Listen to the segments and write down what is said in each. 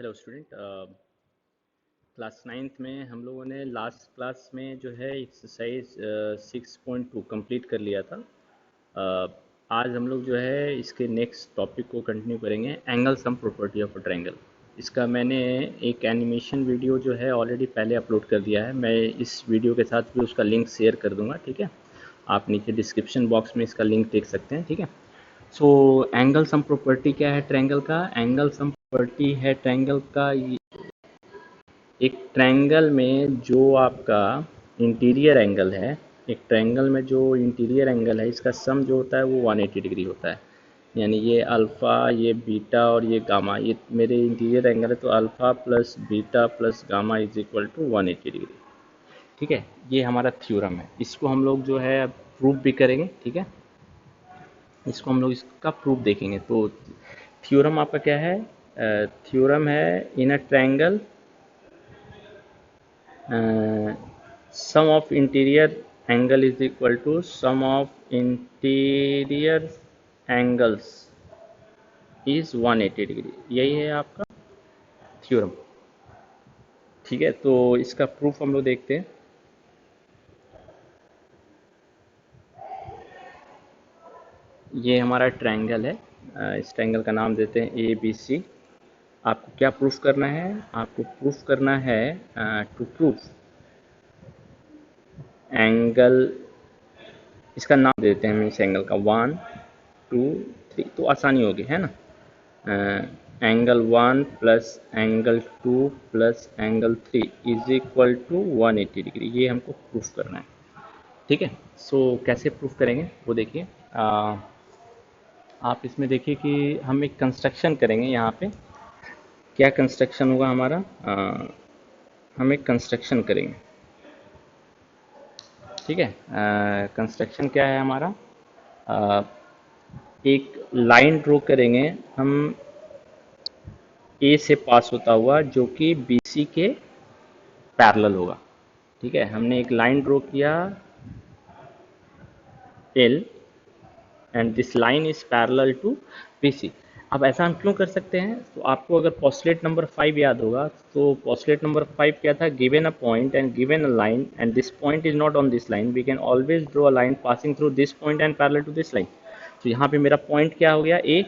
Hello student. Class ninth में हम लोगों ने लास्ट क्लास में जो है एक्सरसाइज 6.2 कंप्लीट कर लिया था। आज हम लोग जो है इसके नेक्स्ट टॉपिक को कंटिन्यू करेंगे, angle sum property of a triangle. इसका मैंने एक एनिमेशन वीडियो जो है ऑलरेडी पहले अपलोड कर दिया है। मैं इस वीडियो के साथ भी उसका लिंक शेयर कर दूंगा, ठीक है। आप नीचे डिस्क्रिप्शन बॉक्स में इसका लिंक देख सकते हैं, ठीक है। सो एंगल सम प्रॉपर्टी क्या है ट्रायंगल का? एंगल सम प्रॉपर्टी है ट्रायंगल का एक ट्रायंगल में जो आपका इंटीरियर एंगल है, एक ट्रायंगल में जो इंटीरियर एंगल है इसका सम जो होता है वो 180 डिग्री होता है। यानी ये अल्फ़ा, ये बीटा और ये गामा, ये मेरे इंटीरियर एंगल है, तो alpha plus beta plus gamma is equal to 180 degree, ठीक है। ये हमारा थ्योरम है। इसको हम लोग जो है प्रूफ भी करेंगे, ठीक है। इसको हम लोग इसका प्रूफ देखेंगे। तो थ्योरम आपका क्या है? थ्योरम है in a triangle sum of interior angle is equal to sum of interior angles is 180 degree. यही है आपका थ्योरम, ठीक है। तो इसका प्रूफ हम लोग देखते हैं। ये हमारा ट्रायंगल है, इस ट्रायंगल का नाम देते हैं ए बी सी। आपको क्या प्रूफ करना है? आपको प्रूफ करना है टू प्रूफ एंगल, इसका नाम देते हैं हम इस एंगल का 1 2 3, तो आसानी होगी, है ना। Angle 1 plus angle 2 plus angle 3 is equal to 180 degree. ये हमको प्रूफ करना है, ठीक है। सो कैसे प्रूफ करेंगे वो देखिए। आप इसमें देखिए कि हम एक कंस्ट्रक्शन करेंगे यहाँ पे। क्या कंस्ट्रक्शन होगा हमारा? हम एक कंस्ट्रक्शन करेंगे, ठीक है। कंस्ट्रक्शन क्या है हमारा? अ, एक लाइन ड्रॉ करेंगे हम ए से पास होता हुआ, जो कि बी सी के पैरेलल होगा, ठीक है। हमने एक लाइन ड्रॉ किया L and this line is parallel to B C. अब ऐसा हम क्यों कर सकते हैं? तो आपको अगर पोस्टुलेट नंबर 5 याद होगा, तो पोस्टुलेट नंबर 5 क्या था? Given a point and given a line and this point is not on this line, we can always draw a line passing through this point and parallel to this line. तो यहाँ पे मेरा point क्या हो गया? ए,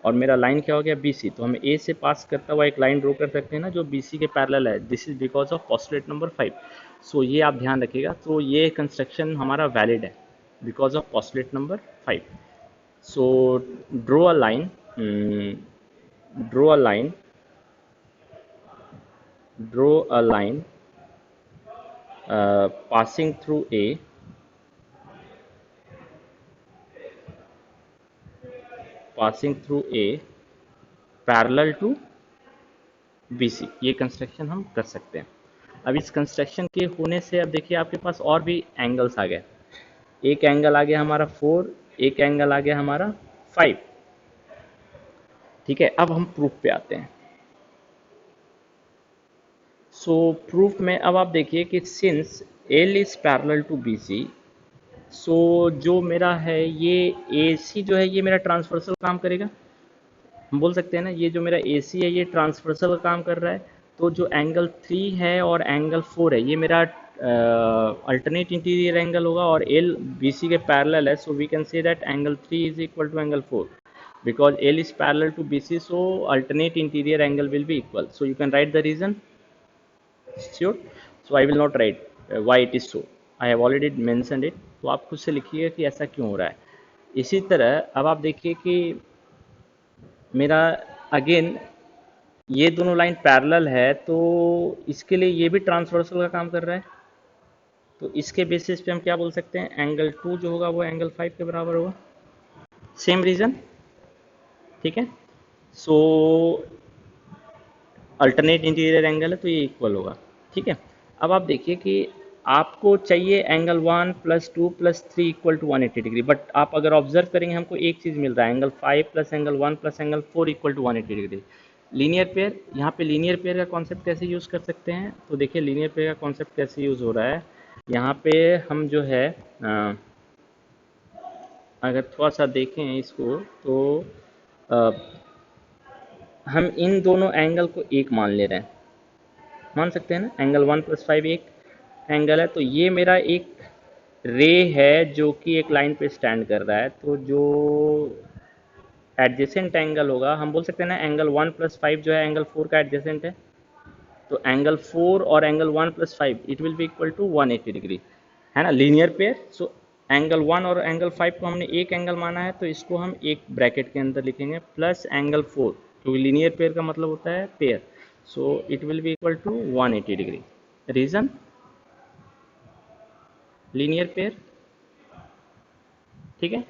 और मेरा line क्या हो गया? B C. तो हम ए से पास करता हुआ एक लाइन ड्रॉ कर सकते हैं ना, जो बी सी के पैरेलल है। This is because of postulate number 5। सो ये आप ध्यान रखिएगा। तो ये कंस्ट्रक्शन हमारा वैलिड है because of postulate number 5। So draw a line, draw a line, draw a line passing through A, passing through A parallel to BC। ये construction हम कर सकते हैं। अब इस कंस्ट्रक्शन के होने से अब देखिए आपके पास और भी एंगल्स आ गए। एक एंगल आ गया हमारा 4, एक एंगल आ गया हमारा 5, ठीक है। अब हम प्रूफ पे आते हैं। सो प्रूफ में अब आप देखिए कि since L is parallel to BC, so जो मेरा है ये AC जो है ये मेरा ट्रांसवर्सल काम करेगा। हम बोल सकते हैं ना, ये जो मेरा AC है ये ट्रांसवर्सल काम कर रहा है। तो जो एंगल 3 है और एंगल 4 है ये मेरा अल्टरनेट इंटीरियर एंगल होगा, और L BC के पैरेलल है। So we can say that angle 3 is equal to angle 4 because L is parallel to BC, so alternate interior angle will be equal. So you can write the reason. Sure. So I will not write why it is so. I have already mentioned it. तो आप खुद से लिखिए कि ऐसा क्यों हो रहा है। इसी तरह अब आप देखिए कि मेरा अगेन ये दोनों लाइन पैरेलल है, तो इसके लिए ये भी ट्रांसवर्सल का काम कर रहा है। तो इसके बेसिस पे हम क्या बोल सकते हैं? एंगल 2 जो होगा वो एंगल 5 के बराबर होगा। सेम रीजन, ठीक है। सो अल्टरनेट इंटीरियर एंगल है तो ये इक्वल होगा, ठीक है। अब आप देखिए कि आपको चाहिए angle 1 plus 2 plus 3 equal to 180 degree, but आप अगर ऑब्जर्व करेंगे हमको एक चीज़ मिल रहा है, angle 5 plus angle 1 plus angle 4 equal to 180 degree. Linear pair, यहाँ पे लीनियर पेयर का कॉन्सेप्ट कैसे यूज़ कर सकते हैं? तो देखिए लीनियर पेयर का कॉन्सेप्ट कैसे यूज़ हो रहा है। यहाँ पे हम जो है अगर थोड़ा सा देखें इसको, तो हम इन दोनों एंगल को एक मान ले रहे हैं, मान सकते हैं ना, एंगल 1 + 5 एक एंगल है, तो ये मेरा एक रे है जो कि एक लाइन पे स्टैंड कर रहा है, तो जो एडजेसेंट एंगल होगा, हम बोल सकते हैं ना एंगल 1 + 5 जो है एंगल 4 का एडजेसेंट है, तो एंगल 4 और angle 1 + 5 it will be equal to 180 degree, है ना, लीनियर पेयर। सो एंगल 1 और एंगल 5 को हमने एक एंगल माना है, तो इसको हम एक ब्रैकेट के अंदर लिखेंगे प्लस एंगल 4, क्योंकि लीनियर पेयर का मतलब होता है pair, so it will be equal to 180 degree. Reason linear pair, ठीक है।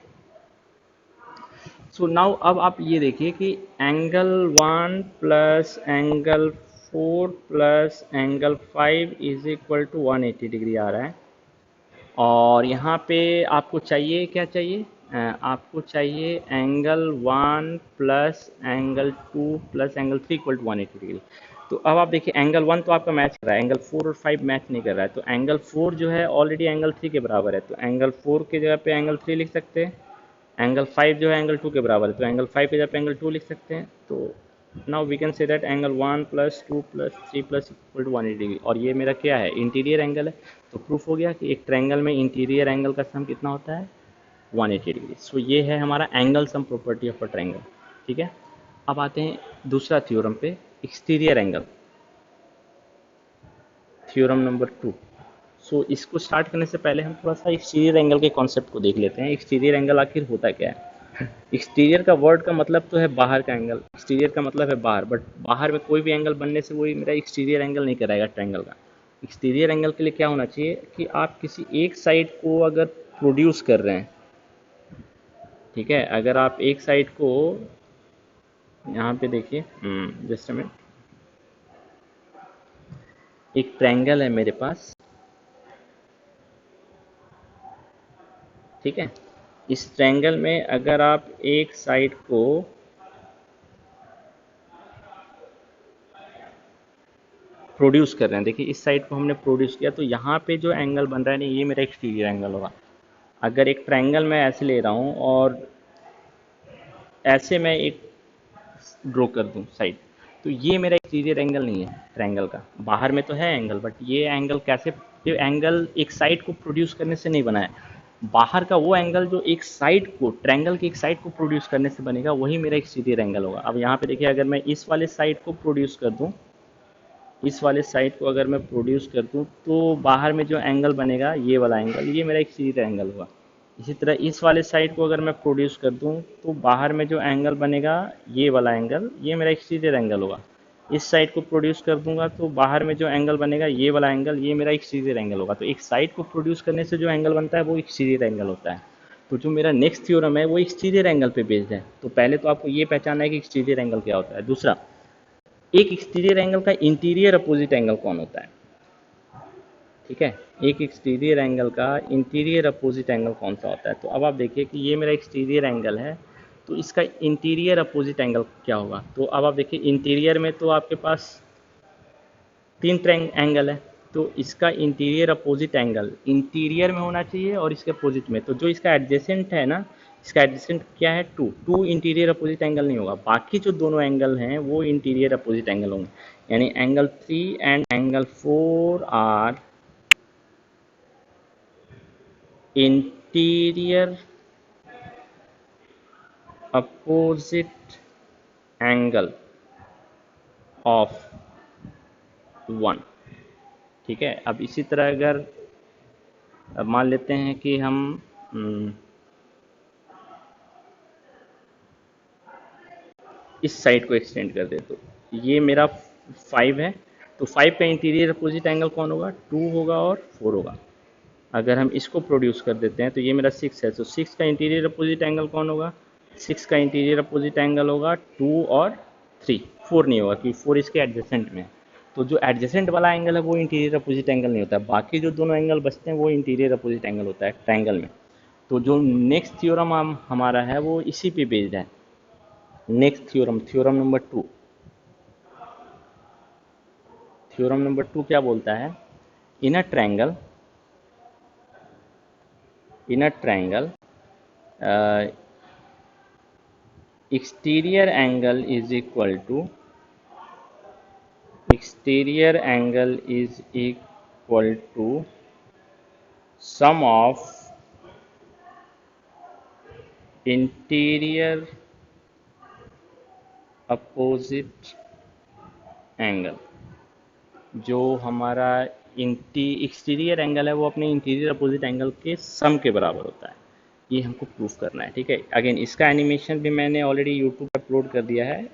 सो नाउ अब आप ये देखिए कि angle 1 plus angle 4 plus angle 5 is equal to 180 degree आ रहा है, और यहाँ पे आपको चाहिए क्या चाहिए, आपको चाहिए angle 1 plus angle 2 plus angle 3 equal to 180 degree. तो अब आप देखिए एंगल 1 तो आपका मैच कर रहा है, एंगल 4 और 5 मैच नहीं कर रहा है, तो एंगल 4 जो है ऑलरेडी एंगल 3 के बराबर है, तो एंगल 4 की जगह पे एंगल 3 लिख सकते हैं, एंगल 5 जो है एंगल 2 के बराबर है, तो एंगल 5 की जगह पे एंगल 2 लिख सकते हैं। तो now we can say that angle 1 plus 2 plus 3 plus equal to 180 degree, और ये मेरा क्या है, इंटीरियर एंगल है। तो प्रूफ हो गया कि एक ट्रायंगल में इंटीरियर एंगल का सम कितना होता है, 180 डिग्री। सो ये है हमारा angle sum property of a triangle, ठीक है। अब आते हैं दूसरा थ्योरम पे, एक्सटीरियर एंगल, थ्योरम नंबर 2। सो इसको स्टार्ट करने से पहले हम थोड़ा सा एक्सटीरियर एंगल के कॉन्सेप्ट को देख लेते हैं। एक्सटीरियर एंगल आखिर होता क्या है। एक्सटीरियर का वर्ड का मतलब तो है बाहर का एंगल, एक्सटीरियर का मतलब है बाहर, बट बाहर में कोई भी एंगल बनने से वही मेरा एक्सटीरियर एंगल नहीं कराएगा ट्रायंगल का। एक्सटीरियर एंगल के लिए क्या होना चाहिए कि आप किसी एक साइड को अगर प्रोड्यूस कर रहे हैं, ठीक है, अगर आप एक साइड को, यहाँ पे देखिए, जस्ट अ मिनट, एक ट्रायंगल है मेरे पास, ठीक है। इस ट्रायंगल में अगर आप एक साइड को प्रोड्यूस कर रहे हैं, देखिए इस साइड को हमने प्रोड्यूस किया, तो यहाँ पे जो एंगल बन रहा है ना, ये मेरा एक्सटीरियर एंगल होगा। अगर एक ट्रायंगल मैं ऐसे ले रहा हूँ और ऐसे मैं एक ड्रॉ कर दूँ साइड, तो ये मेरा एक्सटीरियर एंगल नहीं है ट्रायंगल का, बाहर में तो है एंगल, बट ये एंगल कैसे, ये एंगल एक साइड को प्रोड्यूस करने से नहीं बना है। बाहर का वो एंगल जो एक साइड को, ट्रायंगल की एक साइड को प्रोड्यूस करने से बनेगा, वही मेरा एक्सटीरियर एंगल होगा। अब यहाँ पे देखिए, अगर मैं इस वाले साइड को प्रोड्यूस कर दूँ, इस वाले साइड को अगर मैं प्रोड्यूस कर दूँ, तो बाहर में जो एंगल बनेगा ये वाला एंगल, ये मेरा एक्सटीरियर एंगल होगा। इसी तरह इस वाले साइड को अगर मैं प्रोड्यूस कर दूँ, तो बाहर में जो एंगल बनेगा ये वाला एंगल, ये मेरा एक्सटीरियर एंगल होगा। इस साइड को प्रोड्यूस कर दूंगा, तो बाहर में जो एंगल बनेगा ये वाला एंगल, ये मेरा एक्सटीरियर एंगल होगा। तो एक साइड को प्रोड्यूस करने से जो एंगल बनता है वो एक्सटीरियर एंगल होता है। तो जो मेरा नेक्स्ट थ्योरम है वो एक्सटीरियर एंगल पे बेस्ड है। तो पहले तो आपको ये पहचानना है कि एक्सटीरियर एंगल क्या होता है। दूसरा, एक एक्सटीरियर एंगल का इंटीरियर अपोजिट एंगल कौन होता है, ठीक है। एक एक्सटीरियर एंगल का इंटीरियर अपोजिट एंगल कौन सा होता है। तो अब आप देखिए कि ये मेरा एक्सटीरियर एंगल है, तो इसका इंटीरियर अपोजिट एंगल क्या होगा। तो अब आप देखिए इंटीरियर में तो आपके पास तीन एंगल है, तो इसका इंटीरियर अपोजिट एंगल इंटीरियर में होना चाहिए और इसके अपोजिट में, तो जो इसका एडजेसेंट है ना, इसका एडजेसेंट क्या है, two, two interior opposite angle नहीं होगा, बाकी जो दोनों एंगल हैं वो इंटीरियर अपोजिट एंगल होंगे। यानी angle 3 and angle 4 are interior opposite angle of one, ठीक है। अब इसी तरह अगर मान लेते हैं कि हम इस साइड को एक्सटेंड कर दे, तो ये मेरा 5 है, तो 5 का इंटीरियर अपोजिट एंगल कौन होगा, 2 होगा और 4 होगा। अगर हम इसको प्रोड्यूस कर देते हैं, तो ये मेरा 6 है, तो 6 का इंटीरियर अपोजिट एंगल कौन होगा, 6 का इंटीरियर अपोजिट एंगल होगा 2 और 3, 4 नहीं होगा क्योंकि 4 इसके एडजेसेंट में है। तो जो एडजेसेंट वाला एंगल है वो इंटीरियर अपोजिट एंगल नहीं होता है, बाकी जो दोनों एंगल बचते हैं वो इंटीरियर अपोजिट एंगल होता है ट्रायंगल में। तो जो नेक्स्ट थ्योरम हमारा है वो इसी पे बेस्ड है। Next theorem, theorem number 2, theorem number 2 क्या बोलता है, in a triangle, in a triangle exterior angle is equal to sum of interior opposite angle। जो हमारा एक्सटीरियर एंगल है वो अपने इंटीरियर अपोजिट एंगल के सम के बराबर होता है। ये हमको प्रूफ करना है, ठीक है। अगेन इसका एनिमेशन भी मैंने ऑलरेडी यूट्यूब पर अपलोड कर दिया है,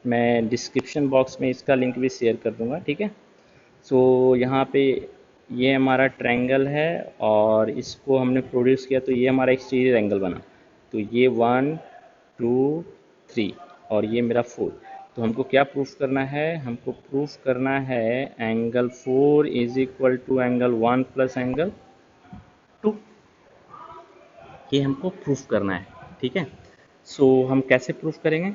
मैं डिस्क्रिप्शन बॉक्स में इसका लिंक भी शेयर कर दूंगा, ठीक है। सो यहाँ पे ये हमारा ट्रायंगल है और इसको हमने प्रोड्यूस किया तो ये हमारा एक्सटीरियर एंगल बना। तो ये 1 2 3 और ये मेरा 4। तो हमको क्या प्रूफ करना है, हमको प्रूफ करना है angle 4 is equal to angle 1 plus angle 2। ये हमको प्रूफ करना है, ठीक है। सो हम कैसे प्रूफ करेंगे,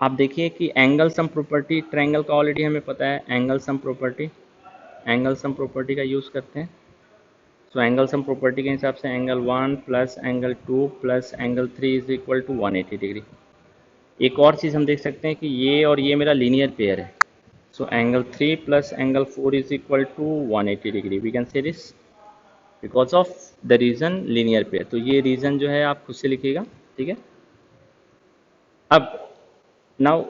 आप देखिए कि एंगल सम प्रॉपर्टी ट्रायंगल का ऑलरेडी हमें पता है। एंगल सम प्रॉपर्टी का यूज़ करते हैं। सो एंगल सम प्रॉपर्टी के हिसाब से angle 1 plus angle 2 plus angle 3 is equal to 180 degree. एक और चीज़ हम देख सकते हैं कि ये और ये मेरा लीनियर पेयर है। So angle 3 plus angle 4 is equal to 180 degree. We can say this because of the reason linear pair. तो ये रीजन जो है आप खुद से लिखिएगा, ठीक है। अब now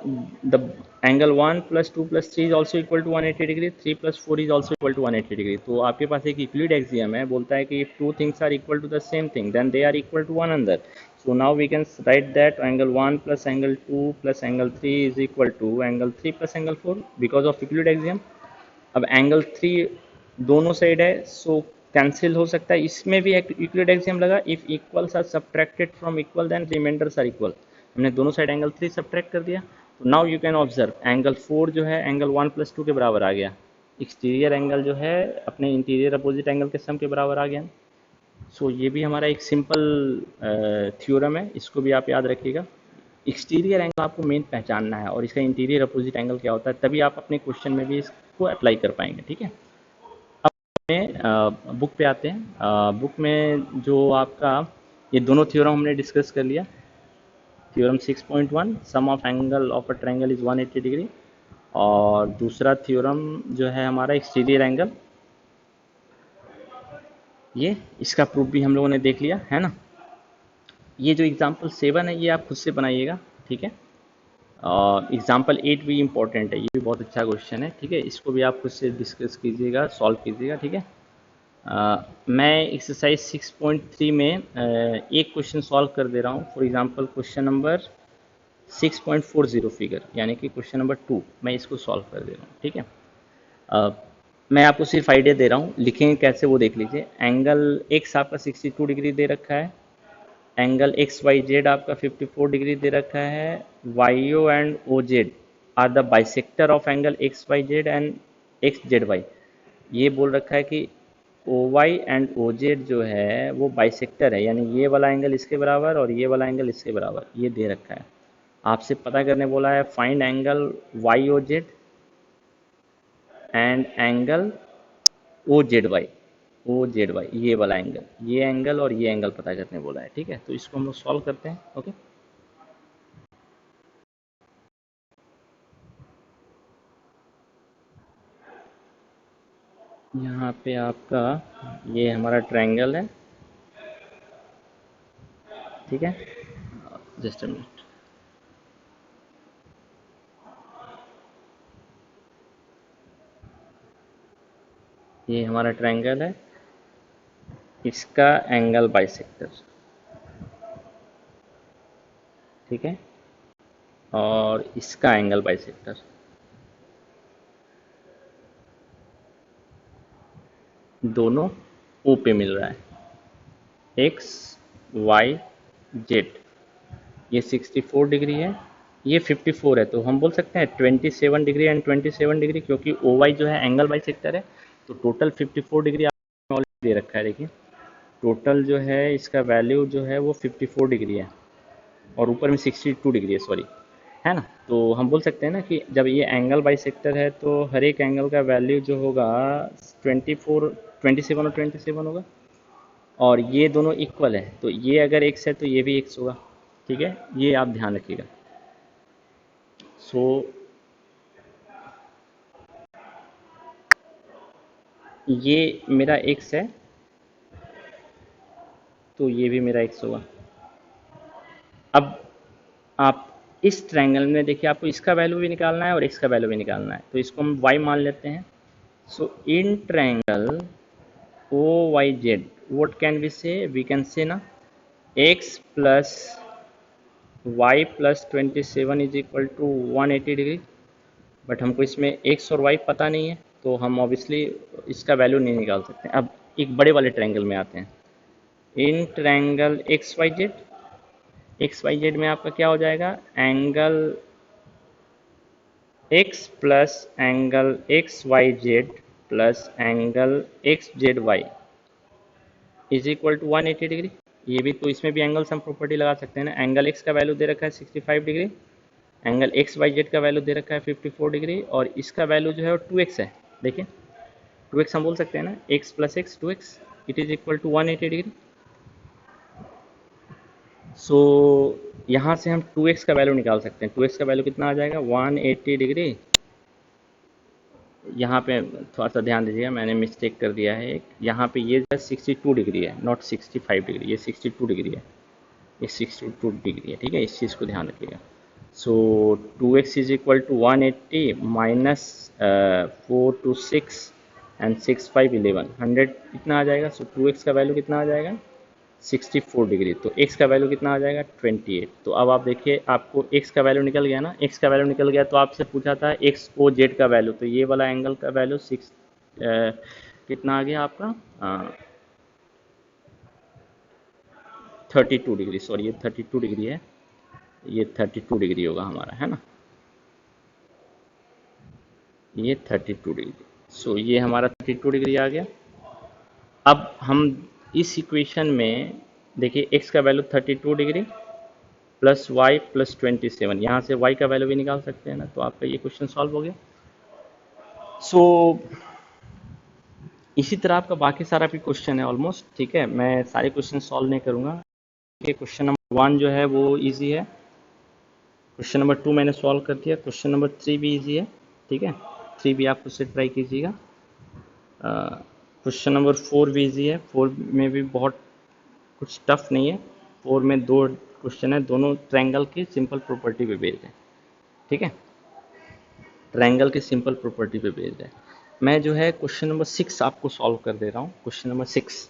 the angle 1 plus 2 plus 3 is also equal to 180 degree, 3 plus 4 is also equal to 180 degree। तो आपके पास एक यूक्लिड एक्सियम है, बोलता है कि if two things are equal to the same thing then they are equal to one another। so now we can write that angle 1 plus angle 2 plus angle 3 is equal to angle 3 plus angle 4 because of Euclid axiom. अब angle 3 दोनों side है, सो cancel हो सकता है, इसमें भी एक Euclid axiom लगा, if equals are subtracted from equal then remainders are equal. हमने दोनों साइड एंगल 3 सब्ट्रैक्ट कर दिया। तो now you can observe angle 4 जो है एंगल 1 प्लस 2 के बराबर आ गया। एक्सटीरियर एंगल जो है अपने इंटीरियर अपोजिट एंगल के सम के बराबर आ गया। सो ये भी हमारा एक सिंपल थ्योरम है, इसको भी आप याद रखिएगा। एक्सटीरियर एंगल आपको मेन पहचानना है और इसका इंटीरियर अपोजिट एंगल क्या होता है, तभी आप अपने क्वेश्चन में भी इसको अप्लाई कर पाएंगे, ठीक है। अब बुक पे आते हैं। बुक में जो आपका ये दोनों थ्योरम हमने डिस्कस कर लिया। Theorem 6.1 sum of angle of a triangle is 180 degree, और दूसरा थ्योरम जो है हमारा एक्सटीरियर एंगल, ये इसका प्रूफ भी हम लोगों ने देख लिया है ना। ये जो एग्जाम्पल 7 है ये आप खुद से बनाइएगा, ठीक है। और एग्जाम्पल 8 भी इम्पोर्टेंट है, ये भी बहुत अच्छा क्वेश्चन है, ठीक है। इसको भी आप खुद से डिस्कस कीजिएगा, सॉल्व कीजिएगा, ठीक है। मैं एक्सरसाइज 6.3 में एक क्वेश्चन सॉल्व कर दे रहा हूँ। For example question number 6.40 figure, यानी कि क्वेश्चन नंबर 2, मैं इसको सॉल्व कर दे रहा हूँ, ठीक है। मैं आपको सिर्फ आइडिया दे रहा हूँ, लिखेंगे कैसे वो देख लीजिए। एंगल एक्स आपका 62 डिग्री दे रखा है, एंगल एक्स वाई जेड आपका 54 डिग्री दे रखा है। Y O and O Z are the bisector of angle X Y Z and X Z Y. ये बोल रखा है कि O Y and O Z जो है वो बाइसेक्टर है, यानी ये वाला एंगल इसके बराबर और ये वाला एंगल इसके बराबर, ये दे रखा है। आपसे पता करने बोला है find angle Y O Z and angle O Z Y. O Z Y ये वाला एंगल, ये एंगल और ये एंगल पता करने बोला है, ठीक है। तो इसको हम लोग सॉल्व करते हैं, ओके। यहाँ पे आपका ये हमारा ट्रायंगल है, ठीक है। Just a minute. ये हमारा ट्रायंगल है, इसका एंगल बाइसेक्टर, ठीक है, और इसका एंगल बाइसेक्टर, दोनों ओ पे मिल रहा है। एक्स वाई जेड ये 64 डिग्री है, ये 54 है, तो हम बोल सकते हैं 27 डिग्री एंड 27 डिग्री, क्योंकि ओ वाई जो है एंगल बाइसेक्टर है। तो टोटल 54 डिग्री आपने ऑलरेडी दे रखा है, देखिए टोटल जो है इसका वैल्यू जो है वो 54 डिग्री है और ऊपर में 62 डिग्री है, सॉरी, है ना। तो हम बोल सकते हैं ना कि जब ये एंगल बाइसेक्टर है तो हर एक एंगल का वैल्यू जो होगा 24 27 और 27 होगा। और ये दोनों इक्वल है, तो ये अगर x है तो ये भी x होगा। ठीक है, ये आप ध्यान रखिएगा। सो ये मेरा x है, तो ये भी मेरा x होगा। अब आप इस ट्रायंगल में देखिए, आपको इसका वैल्यू भी निकालना है और x का वैल्यू भी निकालना है, तो इसको हम y मान लेते हैं। So in triangle O Y Z, what can we say? We can say ना x plus y plus 27 is equal to 180 degree. But हमको इसमें x और y पता नहीं है, तो हम ऑब्वियसली इसका वैल्यू नहीं निकाल सकते। अब एक बड़े वाले ट्रायंगल में आते हैं। In triangle X Y Z में आपका क्या हो जाएगा, angle x plus angle X Y Z plus angle X Z Y is equal to 180 degree. ये भी, तो इसमें भी एंगल्स हम प्रॉपर्टी लगा सकते हैं ना। एंगल x का वैल्यू दे रखा है 65 degree, angle X Y Z का वैल्यू दे रखा है 54 डिग्री, और इसका वैल्यू जो है वो 2x है। देखिए 2x हम बोल सकते हैं ना, x plus x 2x, it is equal to 180 degree. So यहाँ से हम 2x का वैल्यू निकाल सकते हैं। 2x का वैल्यू कितना आ जाएगा, 180 डिग्री। यहाँ पे थोड़ा सा ध्यान दीजिएगा, मैंने मिस्टेक कर दिया है एक। यहाँ पे ये 62 डिग्री है, नॉट 65 डिग्री, ये 62 डिग्री है, ये 62 डिग्री है। ठीक है, इस चीज़ को ध्यान रखिएगा। So 2x is equal to 180 minus 4 to 6 and 6 5 11, 100 कितना आ जाएगा। सो 2x का वैल्यू कितना आ जाएगा, 64 डिग्री। तो x का वैल्यू कितना आ जाएगा, 28। तो अब आप देखिए, आपको x का वैल्यू निकल गया ना, x का वैल्यू निकल गया, तो आपसे पूछा था x को z का वैल्यू, तो ये वाला एंगल का वैल्यू कितना आ गया आपका, 32 डिग्री। सॉरी, ये 32 डिग्री है, ये 32 डिग्री होगा हमारा, है ना, ये 32 डिग्री। सो ये हमारा 32 डिग्री आ गया। अब हम इस इक्वेशन में देखिए, x का value 32 degree plus Y plus 27, यहाँ से y का वैल्यू भी निकाल सकते हैं ना, तो आपका ये क्वेश्चन सॉल्व हो गया। सो इसी तरह आपका बाकी सारा भी क्वेश्चन है ऑलमोस्ट। ठीक है, मैं सारे क्वेश्चन सॉल्व नहीं करूँगा। क्वेश्चन नंबर 1 जो है वो इजी है, क्वेश्चन नंबर 2 मैंने सॉल्व कर दिया, क्वेश्चन नंबर 3 भी इजी है। ठीक है, 3 भी आप उससे ट्राई कीजिएगा। क्वेश्चन नंबर 4 भी इजी है, 4 में भी बहुत कुछ टफ नहीं है। 4 में 2 क्वेश्चन है, दोनों ट्रायंगल की सिंपल प्रॉपर्टी पे बेस्ड है। ठीक है, ट्रायंगल की सिंपल प्रॉपर्टी पे बेस्ड है। मैं जो है क्वेश्चन नंबर 6 आपको सॉल्व कर दे रहा हूँ। Question number 6।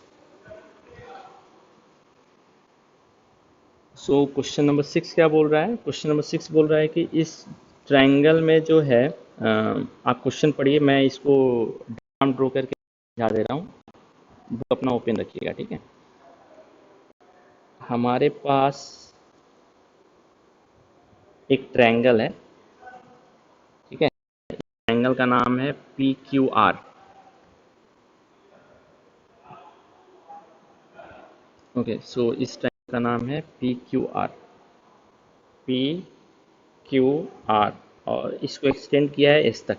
So question number 6 क्या बोल रहा है, क्वेश्चन नंबर 6 बोल रहा है कि इस ट्रायंगल में जो है, आप क्वेश्चन पढ़िए, मैं इसको डायग्राम ड्रॉ करके समझा दे रहा हूँ। बुक अपना ओपन रखिएगा। ठीक है, हमारे पास एक ट्रायंगल है। ठीक है, ट्रायंगल का नाम है PQR। ओके, सो इस ट्रायंगल का नाम है PQR, PQR, और इसको एक्सटेंड किया है इस तक।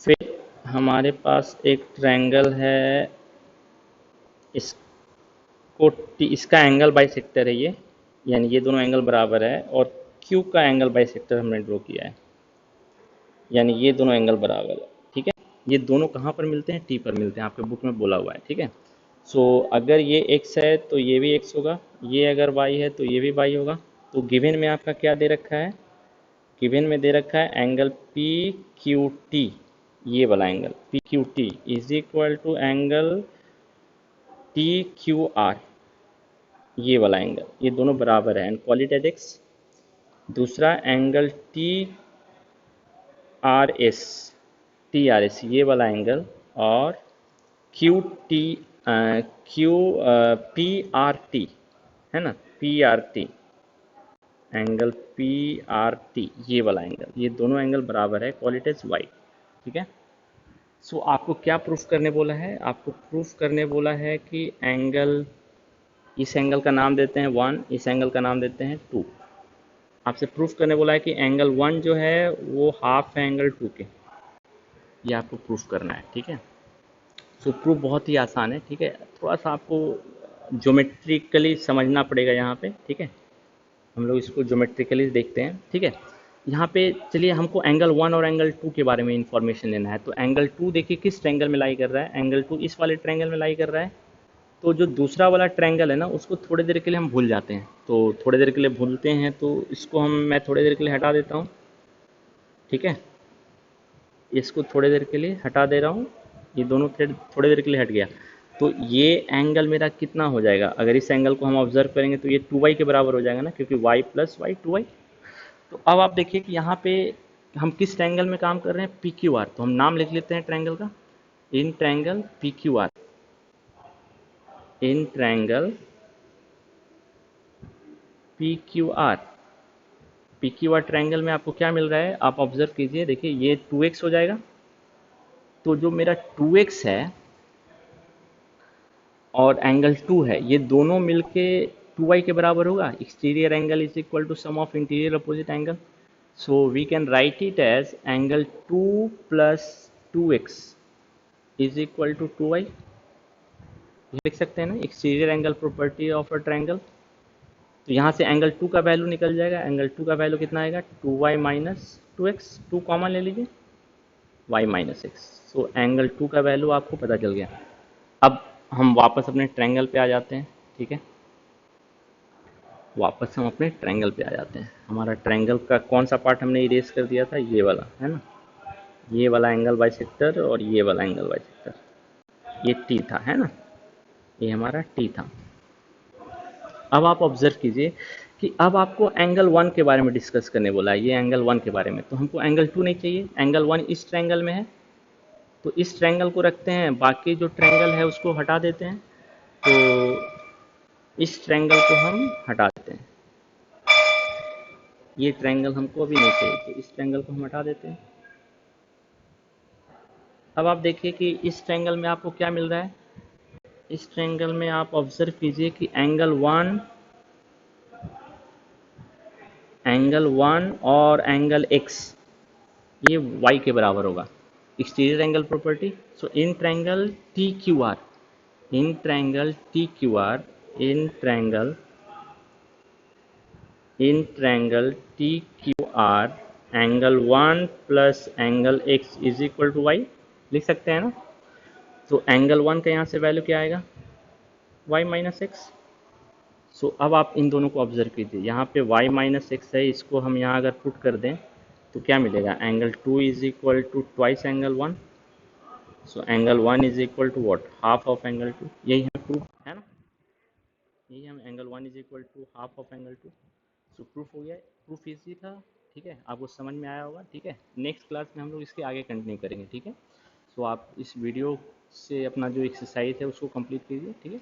फिर हमारे पास एक ट्रायंगल है, इसका एंगल बाइसेक्टर है ये, यानी ये दोनों एंगल बराबर है, और Q का एंगल बाइसेक्टर हमने ड्रॉ किया है, यानी ये दोनों एंगल बराबर है। ठीक है, ये दोनों कहाँ पर मिलते हैं, T पर मिलते हैं, आपके बुक में बोला हुआ है। ठीक है, सो अगर ये x है तो ये भी x होगा, ये अगर y है तो ये भी y होगा। तो गिवन में आपका क्या दे रखा है, गिवन में दे रखा है एंगल PQT, ये वाला angle PQT is equal to angle TQR, ये वाला एंगल, ये दोनों बराबर है एंड क्वालिटेड x। दूसरा एंगल TRS, TRS ये वाला एंगल, और QT, PRT है ना, PRT एंगल PRT ये वाला एंगल, ये दोनों एंगल बराबर है, क्वालिटेज y। ठीक है, सो आपको क्या प्रूफ करने बोला है, आपको प्रूफ करने बोला है कि एंगल, इस एंगल का नाम देते हैं 1, इस एंगल का नाम देते हैं 2। आपसे प्रूफ करने बोला है कि एंगल 1 जो है वो हाफ है एंगल 2 के, ये आपको प्रूफ करना है। ठीक है, सो प्रूफ बहुत ही आसान है, ठीक है। थोड़ा सा आपको ज्योमेट्रिकली समझना पड़ेगा यहाँ पे, ठीक है। हम लोग इसको ज्योमेट्रिकली देखते हैं, ठीक है। यहाँ पे चलिए हमको एंगल 1 और एंगल 2 के बारे में इंफॉर्मेशन लेना है। तो एंगल 2 देखिए किस ट्रायंगल में लाई कर रहा है, एंगल 2 इस वाले ट्रायंगल में लाई कर रहा है। तो जो दूसरा वाला ट्रायंगल है ना, उसको थोड़ी देर के लिए हम भूल जाते हैं। तो थोड़ी देर के लिए भूलते हैं तो इसको मैं थोड़ी देर के लिए हटा देता हूँ, ठीक है। इसको थोड़ी देर के लिए हटा दे रहा हूँ, ये दोनों थ्रेड थोड़ी देर के लिए हट गया। तो ये एंगल मेरा कितना हो जाएगा, अगर इस एंगल को हम ऑब्जर्व करेंगे तो ये 2y के बराबर हो जाएगा ना, क्योंकि y प्लस वाई 2y। तो अब आप देखिए कि यहाँ पे हम किस ट्रायंगल में काम कर रहे हैं, पी क्यू आर। तो हम नाम लिख लेते हैं ट्रायंगल का, in triangle P Q R, in triangle P Q R. P Q R triangle में आपको क्या मिल रहा है, आप ऑब्जर्व कीजिए, देखिए ये 2x हो जाएगा। तो जो मेरा 2x है और एंगल 2 है, ये दोनों मिलके 2y के बराबर होगा। Exterior angle is equal to sum of interior opposite angle. So we can write it as angle 2 plus 2x is equal to 2y। ये लिख सकते हैं ना, exterior angle property of a triangle. तो यहाँ से एंगल 2 का वैल्यू निकल जाएगा, एंगल 2 का वैल्यू कितना आएगा, 2y माइनस 2x, 2 कॉमन ले लीजिए, y minus x. So angle 2 का वैल्यू आपको पता चल गया। अब हम वापस अपने ट्रायंगल पे आ जाते हैं, ठीक है। वापस हम अपने ट्रायंगल पे आ जाते हैं। हमारा ट्रायंगल का कौन सा पार्ट हमने इरेज कर दिया था, ये वाला है ना, ये वाला एंगल बाइसेक्टर और ये वाला एंगल बाइसेक्टर, ये टी था, है ना, ये हमारा टी था। अब आप ऑब्जर्व कीजिए कि अब आपको एंगल 1 के बारे में डिस्कस करने बोला है, ये एंगल 1 के बारे में। तो हमको एंगल 2 नहीं चाहिए, एंगल 1 इस ट्रायंगल में है, तो इस ट्रायंगल को रखते हैं, बाकी जो ट्रायंगल है उसको हटा देते हैं। तो इस ट्रायंगल को हम हटा देते हैं, ये ट्रायंगल हमको अभी नहीं चाहिए, तो इस ट्रायंगल को हम हटा देते हैं। अब आप देखिए कि इस ट्रायंगल में आपको क्या मिल रहा है, इस ट्रायंगल में आप ऑब्जर्व कीजिए कि एंगल 1 और एंगल x ये y के बराबर होगा, exterior angle property. So in triangle T Q R, in triangle T Q R, in triangle T Q R, angle 1 plus angle x is equal to Y, लिख सकते हैं ना। तो एंगल 1 का यहाँ से वैल्यू क्या आएगा, y माइनस एक्स। सो अब आप इन दोनों को ऑब्जर्व कीजिए, यहाँ पे y माइनस एक्स है, इसको हम यहाँ अगर पुट कर दें तो क्या मिलेगा, angle 2 is equal to twice angle 1। So angle 1 is equal to what, half of angle 2। यही है प्रूफ, है ना, यही हम angle 1 is equal to half of angle 2। So proof हो गया, प्रूफ इजी था, ठीक है, आपको समझ में आया होगा, ठीक है। नेक्स्ट क्लास में हम लोग इसके आगे कंटिन्यू करेंगे, ठीक है। सो आप इस वीडियो से अपना जो एक्सरसाइज है उसको कंप्लीट कीजिए, ठीक है।